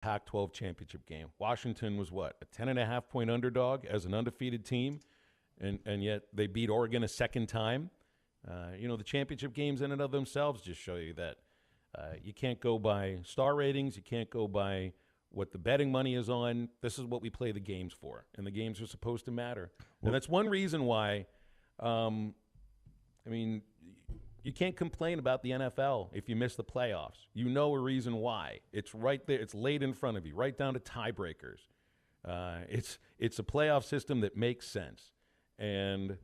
Pac-12 championship game. Washington was what, a 10.5-point underdog as an undefeated team, and yet they beat Oregon a second time. The championship games in and of themselves just show you that you can't go by star ratings. You can't go by what the betting money is on. This is what we play the games for, and the games are supposed to matter. And that's one reason why, you can't complain about the NFL if you miss the playoffs. You know a reason why. It's right there. It's laid in front of you, right down to tiebreakers. It's a playoff system that makes sense. And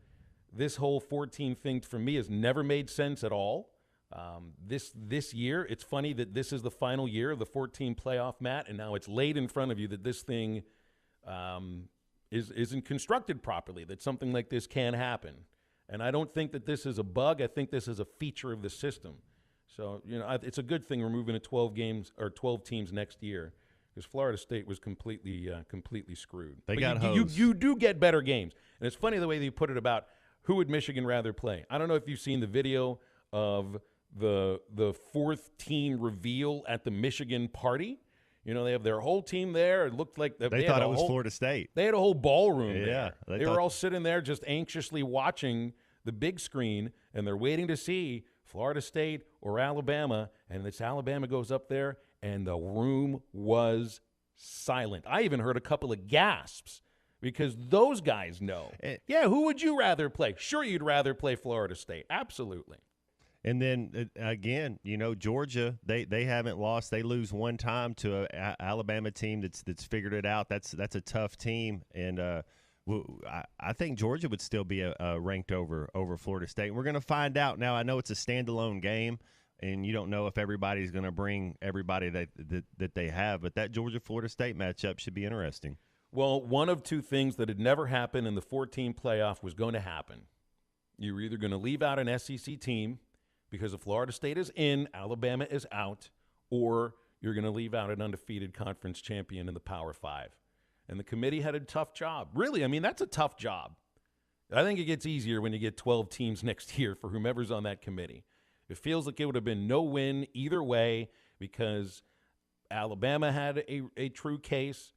this whole 14 thing for me has never made sense at all. This year, it's funny that this is the final year of the 14 playoff, Matt, and now it's laid in front of you that this thing isn't constructed properly, that something like this can happen. And I don't think that this is a bug. I think this is a feature of the system. So, it's a good thing we're moving to 12 games or 12 teams next year, because Florida State was completely screwed. They got hosed. You do get better games. And it's funny the way that you put it about who would Michigan rather play. I don't know if you've seen the video of the fourth team reveal at the Michigan party. They have their whole team there. It looked like they thought it was Florida State. They had a whole ballroom there. Yeah, they were all sitting there just anxiously watching the big screen, and they're waiting to see Florida State or Alabama. And this Alabama goes up there, and the room was silent. I even heard a couple of gasps because those guys know. Who would you rather play? Sure, you'd rather play Florida State. Absolutely. And then, again, Georgia, they haven't lost. They lose one time to an Alabama team that's figured it out. That's a tough team. And I think Georgia would still be ranked over Florida State. And we're going to find out now. I know it's a standalone game, and you don't know if everybody's going to bring everybody that they have. But that Georgia-Florida State matchup should be interesting. Well, one of two things that had never happened in the 14 playoff was going to happen. You were either going to leave out an SEC team, because if Florida State is in, Alabama is out, or you're going to leave out an undefeated conference champion in the Power Five. And the committee had a tough job. Really, that's a tough job. I think it gets easier when you get 12 teams next year for whomever's on that committee. It feels like it would have been no win either way, because Alabama had a true case.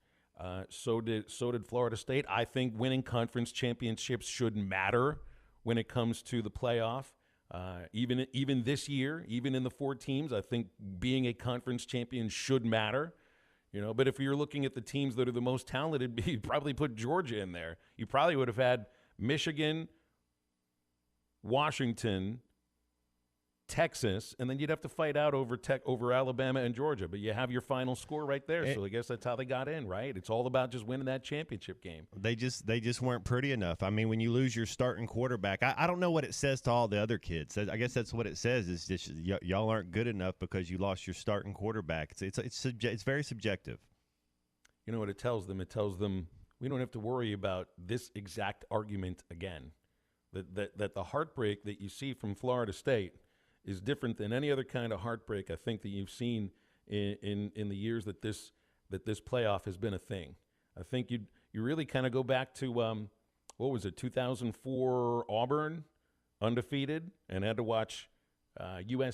So did Florida State. I think winning conference championships should matter when it comes to the playoff. Even this year, even in the 4 teams, I think being a conference champion should matter. But if you're looking at the teams that are the most talented, you'd probably put Georgia in there. You probably would have had Michigan, Washington, Texas, and then you'd have to fight out over Alabama and Georgia. But you have your final score right there, so I guess that's how they got in, right? It's all about just winning that championship game. They just weren't pretty enough. When you lose your starting quarterback, I don't know what it says to all the other kids. I guess that's what it says, is just y'all aren't good enough because you lost your starting quarterback. It's very subjective. You know what it tells them? It tells them we don't have to worry about this exact argument again. That the heartbreak that you see from Florida State is different than any other kind of heartbreak I think that you've seen in the years that this playoff has been a thing. I think you really kind of go back to, what was it, 2004 Auburn, undefeated, and had to watch USC